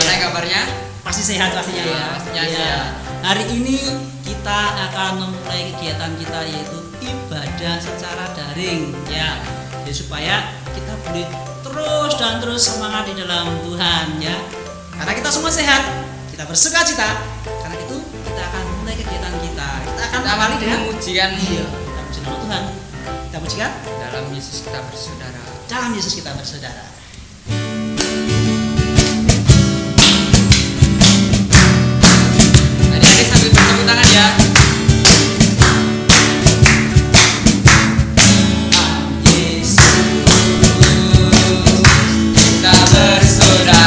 Gimana kabarnya? Pasti sehat pastinya ya. Pastinya Ya. sehat. Hari ini kita akan memulai kegiatan kita yaitu ibadah secara daring ya. Jadi supaya kita boleh terus semangat di dalam Tuhan ya. Karena kita semua sehat, kita bersukacita. Karena itu kita akan mulai kegiatan kita. Kita akan awali dengan memujikan kita puji nama Tuhan. Kita pujikan dalam Yesus kita bersaudara. dalam Yesus kita bersaudara. Adik-adik sambil bertepuk tangan ya. Kita bersaudara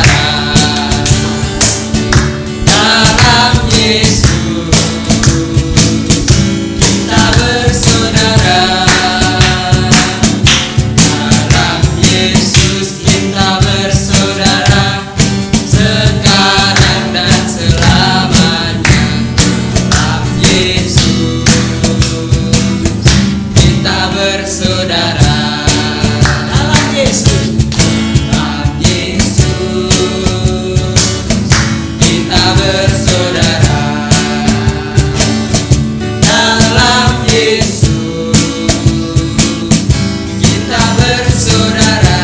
dalam Yesus. Kita bersaudara dalam Yesus. Kita bersaudara sekarang dan selamanya dalam Yesus. Kita bersaudara Dalam Yesus. dalam Yesus. Kita bersaudara dalam Yesus. Kita bersaudara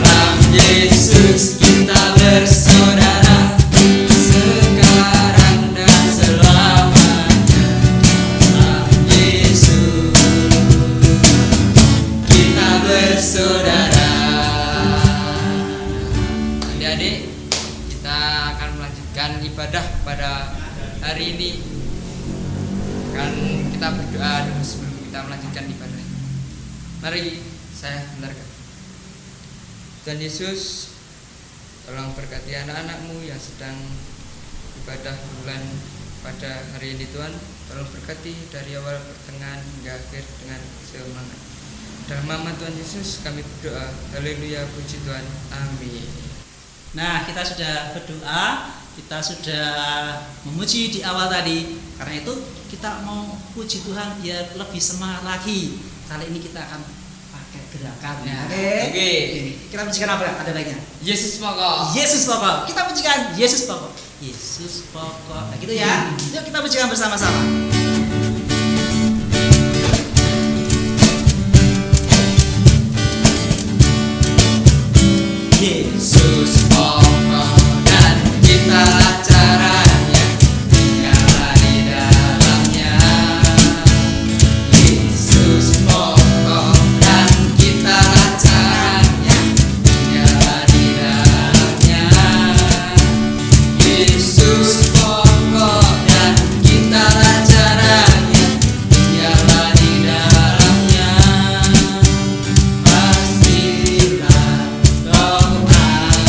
dalam Yesus. Kita bersaudara sekarang dan selamanya dalam Yesus. Kita bersaudara. Adik-adik, kita akan melanjutkan ibadah pada hari ini. Kan kita berdoa dulu sebelum kita melanjutkan ibadah. Mari saya benarkan. Tuhan Yesus, tolong berkati anak-anakmu yang sedang ibadah bulan pada hari ini Tuhan. Tolong berkati dari awal pertengahan hingga akhir dengan semangat. Dalam nama Tuhan Yesus kami berdoa. Haleluya, puji Tuhan. Amin. Nah, kita sudah berdoa, kita sudah memuji di awal tadi. Karena itu kita mau puji Tuhan biar lebih semangat lagi. Kali ini kita akan pakai gerakan. Ya, Oke. oke. Kita pujikan apa? Ada lainnya. Yesus pokok. Yesus pokok. Kita pujikan Yesus pokok. Yesus pokok. Nah, gitu ya. Yuk kita pujikan bersama-sama. Yesus pokok dan kitalah caranya, dialah di dalamnya. Yesus pokok dan kitalah caranya, dialah di dalamnya. Yesus pokok dan kitalah caranya, dialah di dalamnya. Pastilah kau akan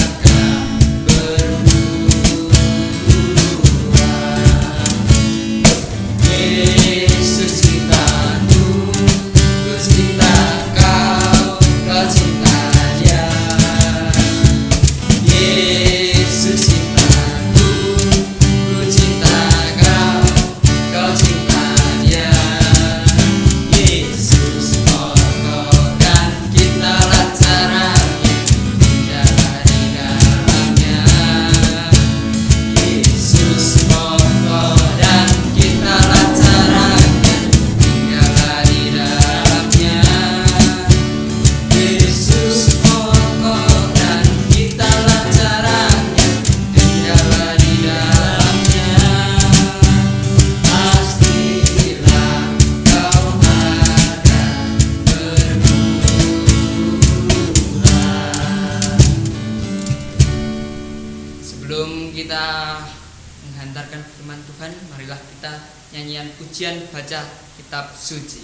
nyanyian pujian baca kitab suci.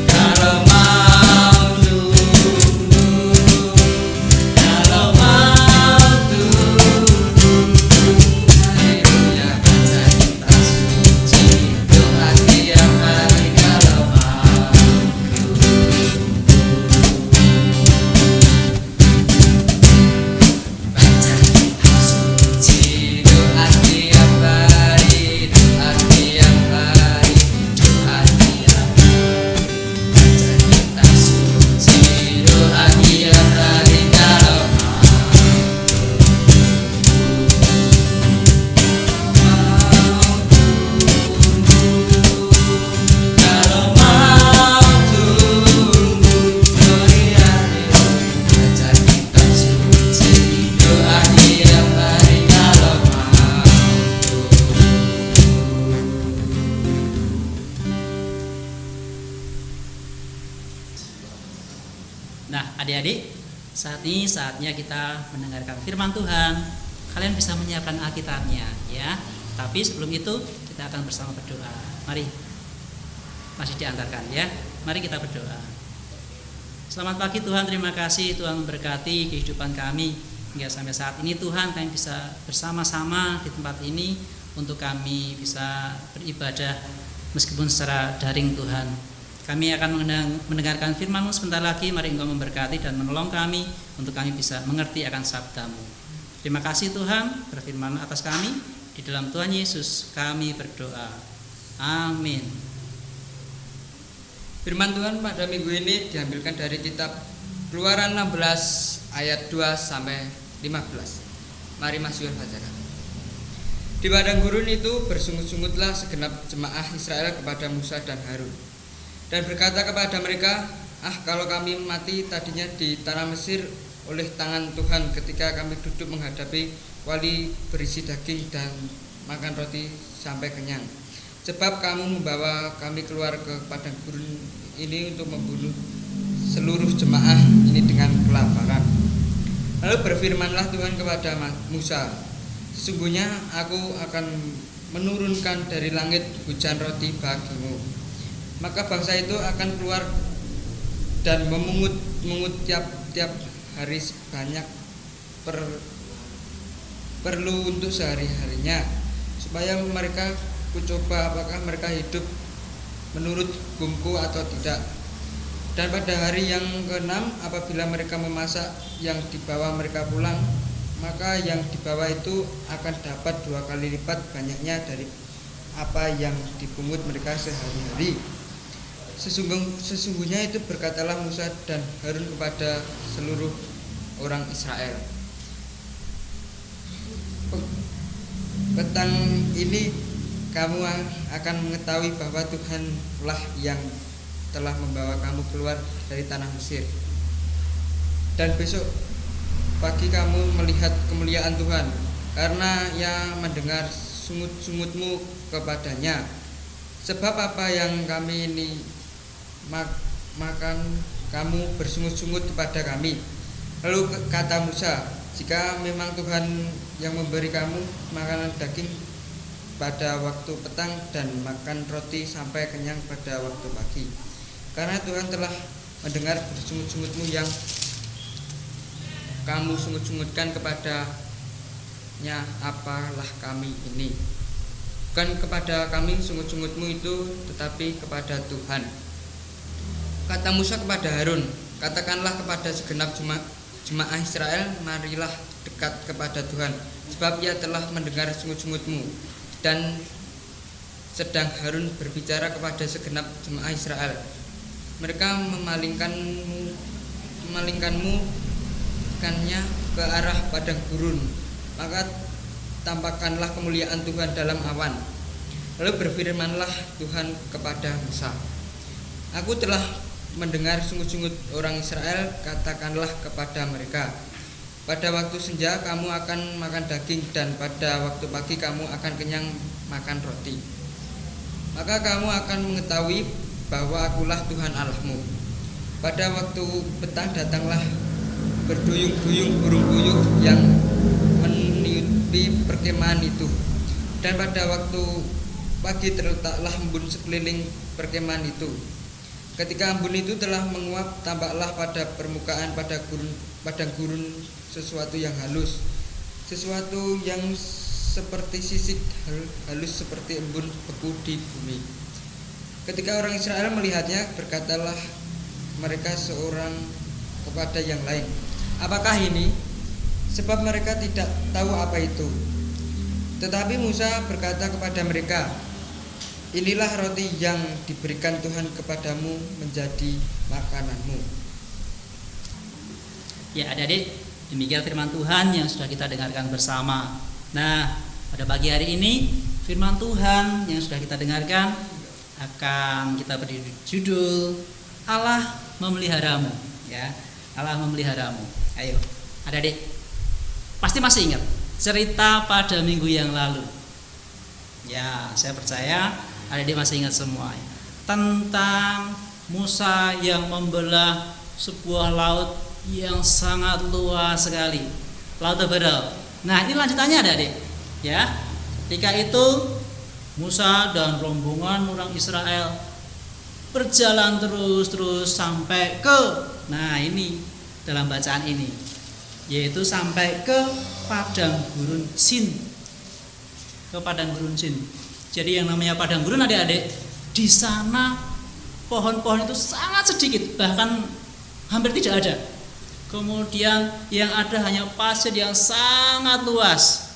Kalau mau adik-adik, saat ini saatnya kita mendengarkan firman Tuhan. Kalian bisa menyiapkan Alkitabnya ya. Tapi sebelum itu kita akan bersama berdoa. Mari, masih diantarkan ya. Mari kita berdoa. Selamat pagi Tuhan, terima kasih Tuhan memberkati kehidupan kami hingga sampai saat ini Tuhan, kami bisa bersama-sama di tempat ini untuk kami bisa beribadah meskipun secara daring Tuhan. Kami akan mendengarkan firman-Mu sebentar lagi. Mari Engkau memberkati dan menolong kami untuk kami bisa mengerti akan sabda-Mu. Terima kasih Tuhan, berfirman atas kami. Di dalam Tuhan Yesus kami berdoa. Amin. Firman Tuhan pada minggu ini diambilkan dari kitab Keluaran 16 ayat 2 sampai 15. Mari Mas Yul bacakan. Di padang gurun itu bersungut-sungutlah segenap jemaah Israel kepada Musa dan Harun, dan berkata kepada mereka, kalau kami mati tadinya di tanah Mesir oleh tangan Tuhan ketika kami duduk menghadapi wali berisi daging dan makan roti sampai kenyang. Sebab kamu membawa kami keluar ke padang gurun ini untuk membunuh seluruh jemaah ini dengan kelaparan. Lalu berfirmanlah Tuhan kepada Musa, sesungguhnya aku akan menurunkan dari langit hujan roti bagimu. Maka bangsa itu akan keluar dan memungut tiap hari sebanyak perlu untuk sehari-harinya, supaya mereka kucoba apakah mereka hidup menurut hukumku atau tidak. Dan pada hari yang ke-6 apabila mereka memasak yang dibawa mereka pulang, maka yang dibawa itu akan dapat 2 kali lipat banyaknya dari apa yang dipungut mereka sehari-hari. Sesungguhnya itu berkatalah Musa dan Harun kepada seluruh orang Israel. Petang ini kamu akan mengetahui bahwa Tuhanlah yang telah membawa kamu keluar dari tanah Mesir. Dan besok pagi kamu melihat kemuliaan Tuhan, karena Ia mendengar sungut-sungutmu kepadanya. Sebab apa yang kami ini makan, kamu bersungut-sungut kepada kami. Lalu kata Musa, jika memang Tuhan yang memberi kamu makanan daging pada waktu petang dan makan roti sampai kenyang pada waktu pagi, karena Tuhan telah mendengar bersungut-sungutmu yang kamu sungut-sungutkan kepadanya, apalah kami ini. Bukan kepada kami sungut-sungutmu itu, tetapi kepada Tuhan. Kata Musa kepada Harun, katakanlah kepada segenap jemaah Israel, marilah dekat kepada Tuhan, sebab Ia telah mendengar sungut-sungutmu. Dan sedang Harun berbicara kepada segenap jemaah Israel, mereka memalingkanmu kannya ke arah padang gurun, maka tampakkanlah kemuliaan Tuhan dalam awan. Lalu berfirmanlah Tuhan kepada Musa, aku telah mendengar sungut-sungut orang Israel, katakanlah kepada mereka, pada waktu senja kamu akan makan daging, dan pada waktu pagi kamu akan kenyang makan roti. Maka kamu akan mengetahui bahwa akulah Tuhan Allahmu. Pada waktu petang datanglah berduyung-duyung burung puyuh yang meniupi perkemahan itu. Dan pada waktu pagi terletaklah embun sekeliling perkemahan itu. Ketika embun itu telah menguap, tampaklah pada permukaan padang gurun sesuatu yang halus, sesuatu yang seperti sisik halus seperti embun beku di bumi. Ketika orang Israel melihatnya, berkatalah mereka seorang kepada yang lain, apakah ini? Sebab mereka tidak tahu apa itu. Tetapi Musa berkata kepada mereka, inilah roti yang diberikan Tuhan kepadamu menjadi makananmu. Ya adik-adik, demikian firman Tuhan yang sudah kita dengarkan bersama. Nah, pada pagi hari ini firman Tuhan yang sudah kita dengarkan akan kita beri judul Allah memeliharamu. Ya, Allah memeliharamu. Ayo, adik-adik, pasti masih ingat cerita pada minggu yang lalu. Ya, saya percaya adik-adik masih ingat semua tentang Musa yang membelah sebuah laut yang sangat luas sekali. Laut Tebedal. Nah, ini lanjutannya ada, Adik. Ya. Ketika itu Musa dan rombongan orang Israel berjalan terus sampai ke, nah ini dalam bacaan ini, yaitu sampai ke padang gurun Sin. Ke padang gurun Sin. Jadi yang namanya padang gurun, Adik-adik, di sana pohon-pohon itu sangat sedikit, bahkan hampir tidak ada. Kemudian yang ada hanya pasir yang sangat luas.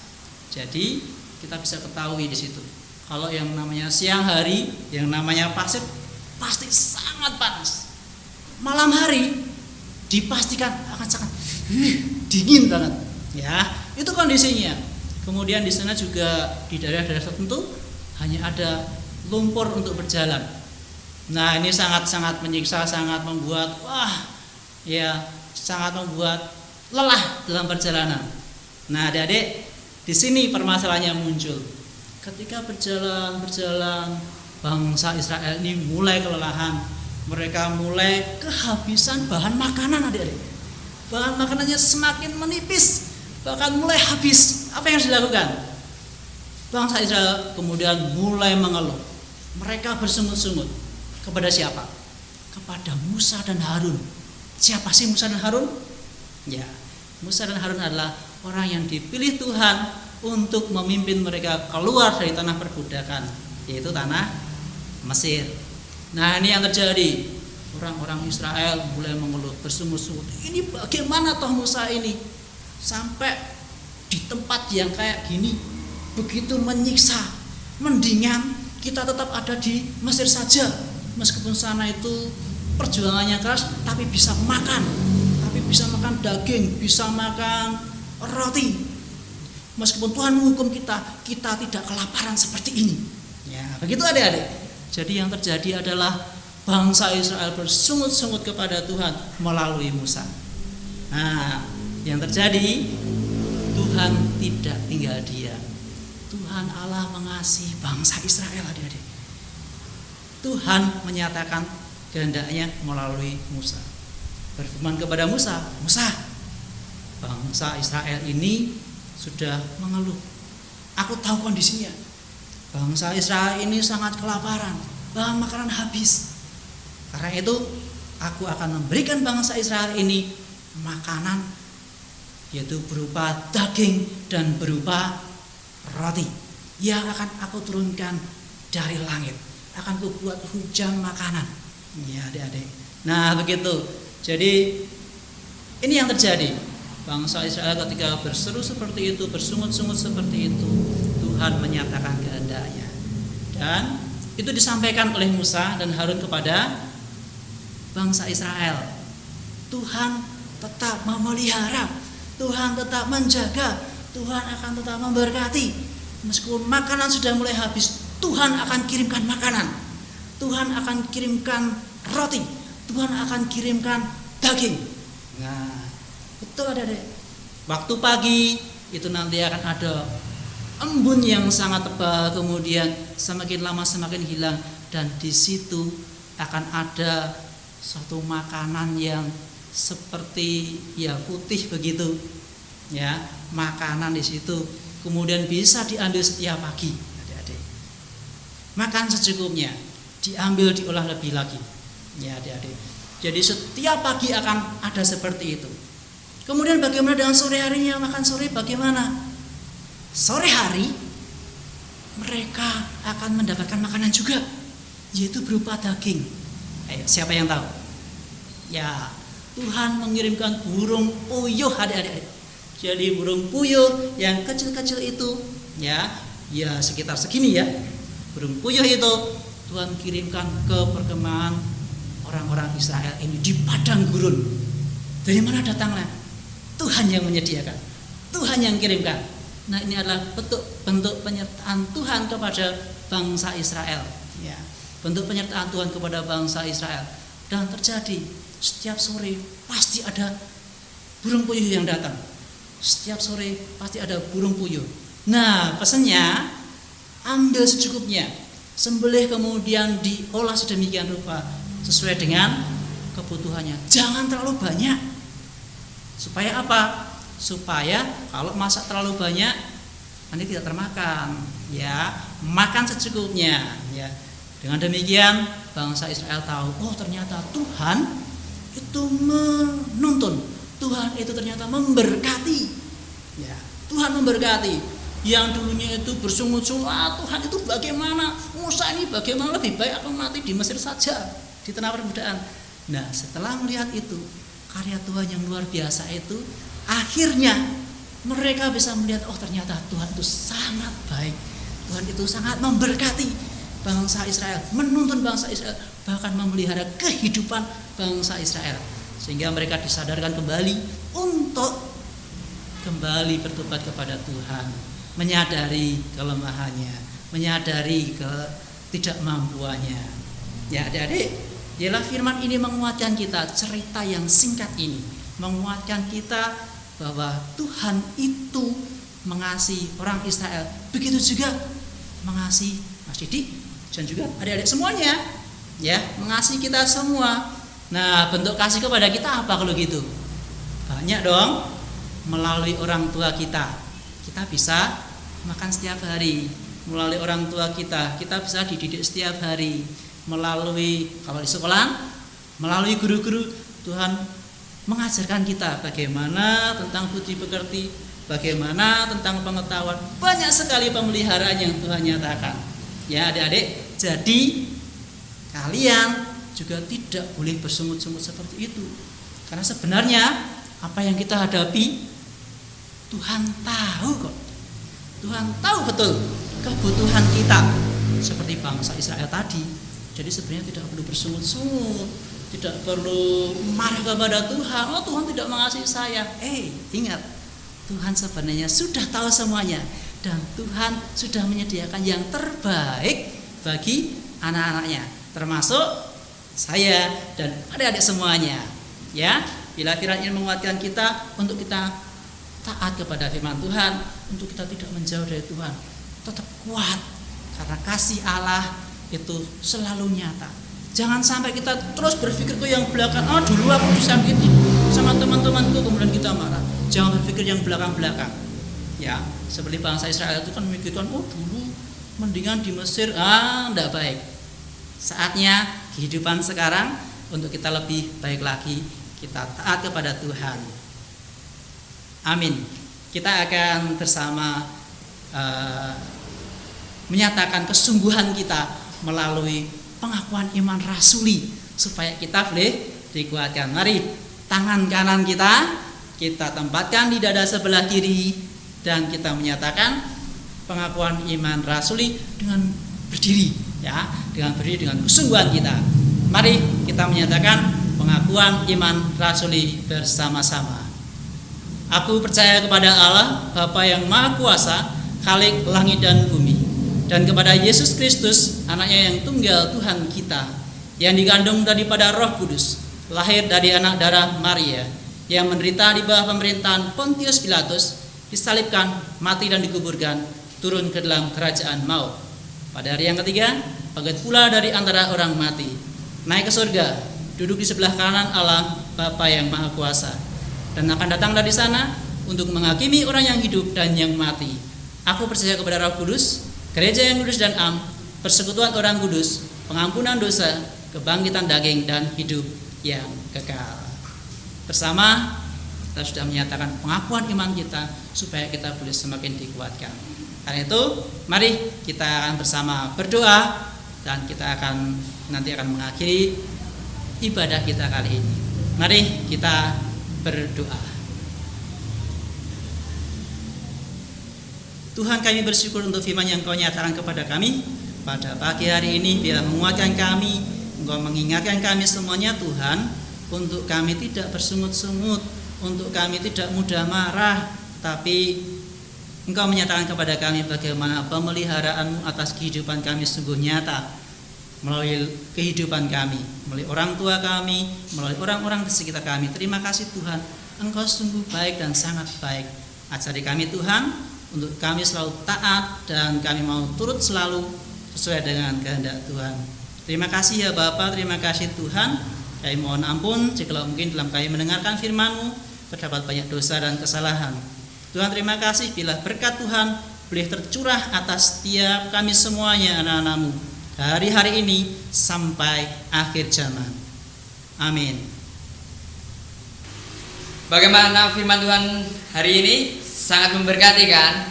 Jadi kita bisa ketahui di situ, kalau yang namanya siang hari, yang namanya pasir pasti sangat panas. Malam hari dipastikan akan sangat dingin banget. Ya, itu kondisinya. Kemudian di sana juga di daerah-daerah tertentu hanya ada lumpur untuk berjalan. Nah, ini sangat-sangat menyiksa, sangat membuat sangat membuat lelah dalam perjalanan. Nah, Adik-adik, di sini permasalahannya muncul. Ketika berjalan, bangsa Israel ini mulai kelelahan. Mereka mulai kehabisan bahan makanan, Adik-adik. Bahan makanannya semakin menipis, bahkan mulai habis. Apa yang harus dilakukan? Bangsa Israel kemudian mulai mengeluh. Mereka bersungut-sungut. Kepada siapa? Kepada Musa dan Harun. Siapa sih Musa dan Harun? Ya, Musa dan Harun adalah orang yang dipilih Tuhan untuk memimpin mereka keluar dari tanah perbudakan, yaitu tanah Mesir. Nah, ini yang terjadi. Orang-orang Israel mulai mengeluh, bersungut-sungut. Ini bagaimana toh Musa ini sampai di tempat yang kayak gini, begitu menyiksa. Mendingan kita tetap ada di Mesir saja. Meskipun sana itu perjuangannya keras, tapi bisa makan daging, bisa makan roti. Meskipun Tuhan menghukum kita tidak kelaparan seperti ini. Ya, begitu Adik-adik. Jadi yang terjadi adalah bangsa Israel bersungut-sungut kepada Tuhan melalui Musa. Nah, yang terjadi, Tuhan tidak tinggal diam. Tuhan Allah mengasihi bangsa Israel, Adik-adik. Tuhan menyatakan kehendaknya melalui Musa. Berfirman kepada Musa, Musa, bangsa Israel ini sudah mengeluh. Aku tahu kondisinya. Bangsa Israel ini sangat kelaparan, bahan makanan habis. Karena itu aku akan memberikan bangsa Israel ini makanan, yaitu berupa daging dan berupa roti yang akan aku turunkan dari langit. Akan kubuat hujan makanan. Ya, Adik-adik. Nah, begitu. Jadi ini yang terjadi. Bangsa Israel ketika berseru seperti itu, bersungut-sungut seperti itu, Tuhan menyatakan kehendaknya. Dan itu disampaikan oleh Musa dan Harun kepada bangsa Israel. Tuhan tetap memelihara, Tuhan tetap menjaga, Tuhan akan tetap memberkati. Meskipun makanan sudah mulai habis, Tuhan akan kirimkan makanan, Tuhan akan kirimkan roti, Tuhan akan kirimkan daging. Nah, betul Adik-adik. Waktu pagi itu nanti akan ada embun yang sangat tebal, kemudian semakin lama semakin hilang, dan di situ akan ada suatu makanan yang seperti putih begitu. Ya, makanan di situ kemudian bisa diambil setiap pagi, Adik-adik. Makan secukupnya, diambil diolah lebih lagi. Ya, Adik-adik. Jadi setiap pagi akan ada seperti itu. Kemudian bagaimana dengan sore harinya? Makan sore bagaimana? Sore hari mereka akan mendapatkan makanan juga, yaitu berupa daging. Ayo, siapa yang tahu? Ya, Tuhan mengirimkan burung puyuh, Adik-adik. Jadi burung puyuh yang kecil-kecil itu, ya sekitar segini ya. Burung puyuh itu Tuhan kirimkan ke perkemahan orang-orang Israel ini di padang gurun. Dari mana datangnya? Tuhan yang menyediakan, Tuhan yang kirimkan. Nah, ini adalah bentuk penyertaan Tuhan kepada bangsa Israel. Ya, bentuk penyertaan Tuhan kepada bangsa Israel. Dan terjadi setiap sore pasti ada burung puyuh yang datang. Setiap sore pasti ada burung puyuh. Nah, pesannya ambil secukupnya, sembelih kemudian diolah sedemikian rupa sesuai dengan kebutuhannya. Jangan terlalu banyak. Supaya apa? Supaya kalau masak terlalu banyak nanti tidak termakan, ya, makan secukupnya, ya. Dengan demikian bangsa Israel tahu, oh ternyata Tuhan itu menuntun, Tuhan itu ternyata memberkati, ya. Tuhan memberkati. Yang dulunya itu bersungut-sungut, Tuhan itu bagaimana, Musa ini bagaimana, lebih baik aku mati di Mesir saja, di tanah perbudakan. Nah, setelah melihat itu karya Tuhan yang luar biasa itu, akhirnya mereka bisa melihat, oh ternyata Tuhan itu sangat baik, Tuhan itu sangat memberkati bangsa Israel, menuntun bangsa Israel, bahkan memelihara kehidupan bangsa Israel, sehingga mereka disadarkan kembali untuk kembali bertobat kepada Tuhan, menyadari kelemahannya, menyadari ketidakmampuannya. Ya adik-adik, ialah firman ini menguatkan kita, cerita yang singkat ini menguatkan kita bahwa Tuhan itu mengasihi orang Israel, begitu juga mengasihi Mas Didi dan juga adik-adik semuanya, ya, mengasihi kita semua. Nah, bentuk kasih kepada kita apa kalau gitu? Banyak dong. Melalui orang tua kita bisa makan setiap hari. Melalui orang tua kita bisa dididik setiap hari. Melalui, kalau di sekolah, melalui guru-guru, Tuhan mengajarkan kita bagaimana tentang budi pekerti, bagaimana tentang pengetahuan. Banyak sekali pemeliharaan yang Tuhan nyatakan. Ya adik-adik, jadi kalian juga tidak boleh bersungut-sungut seperti itu. Karena sebenarnya apa yang kita hadapi, Tuhan tahu kok. Tuhan tahu betul kebutuhan kita, seperti bangsa Israel tadi. Jadi sebenarnya tidak perlu bersungut-sungut, tidak perlu marah kepada Tuhan. Oh Tuhan tidak mengasihi saya. Ingat, Tuhan sebenarnya sudah tahu semuanya, dan Tuhan sudah menyediakan yang terbaik bagi anak-anaknya, termasuk saya dan adik-adik semuanya. Ya, bila firman ini menguatkan kita untuk kita taat kepada firman Tuhan, untuk kita tidak menjauh dari Tuhan, tetap kuat, karena kasih Allah itu selalu nyata. Jangan sampai kita terus berpikir ke yang belakang, dulu aku disakiti sama teman-temanku, kemudian kita marah. Jangan berpikir yang belakang-belakang. Ya, seperti bangsa Israel itu kan memikirkan, dulu mendingan di Mesir, enggak baik. Saatnya kehidupan sekarang untuk kita lebih baik lagi, kita taat kepada Tuhan. Amin. Kita akan bersama menyatakan kesungguhan kita melalui pengakuan iman rasuli, supaya kita boleh dikuatkan. Mari, tangan kanan kita tempatkan di dada sebelah kiri, dan kita menyatakan pengakuan iman rasuli dengan berdiri, ya, dengan berdiri dengan kesungguhan kita. Mari kita menyatakan pengakuan iman rasuli bersama-sama. Aku percaya kepada Allah, Bapa yang Maha Kuasa, Khalik langit dan bumi, dan kepada Yesus Kristus, anaknya yang tunggal Tuhan kita, yang digandung daripada Roh Kudus, lahir dari anak darah Maria, yang menderita di bawah pemerintahan Pontius Pilatus, disalibkan, mati dan dikuburkan, turun ke dalam kerajaan maut. Pada hari yang ketiga, bangkit pula dari antara orang mati, naik ke surga, duduk di sebelah kanan Allah, Bapa yang Maha Kuasa, dan akan datang dari sana untuk menghakimi orang yang hidup dan yang mati. Aku percaya kepada Roh Kudus, gereja yang kudus dan am, persekutuan orang kudus, pengampunan dosa, kebangkitan daging, dan hidup yang kekal. Bersama kita sudah menyatakan pengakuan iman kita, supaya kita boleh semakin dikuatkan. Karena itu, mari kita akan bersama berdoa, dan kita nanti akan mengakhiri ibadah kita kali ini. Mari kita berdoa. Tuhan, kami bersyukur untuk firman yang Kau nyatakan kepada kami pada pagi hari ini. Biar menguatkan kami, Engkau mengingatkan kami semuanya Tuhan, untuk kami tidak bersungut-sungut, untuk kami tidak mudah marah, tapi Engkau menyatakan kepada kami bagaimana pemeliharaan-Mu atas kehidupan kami sungguh nyata, melalui kehidupan kami, melalui orang tua kami, melalui orang-orang di sekitar kami. Terima kasih Tuhan, Engkau sungguh baik dan sangat baik. Ajari kami Tuhan, untuk kami selalu taat, dan kami mau turut selalu sesuai dengan kehendak Tuhan. Terima kasih ya Bapa, terima kasih Tuhan. Kami mohon ampun jika mungkin dalam kami mendengarkan firman-Mu, terdapat banyak dosa dan kesalahan. Tuhan, terima kasih bila berkat Tuhan boleh tercurah atas setiap kami semuanya, anak-anak-Mu, dari hari ini sampai akhir zaman. Amin. Bagaimana firman Tuhan hari ini? Sangat memberkati kan?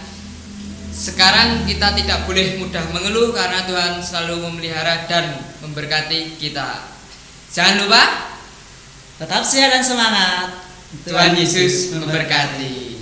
Sekarang kita tidak boleh mudah mengeluh karena Tuhan selalu memelihara dan memberkati kita. Jangan lupa Tetap sehat dan semangat. Tuhan Yesus memberkati.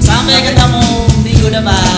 Sampai ketemu minggu depan.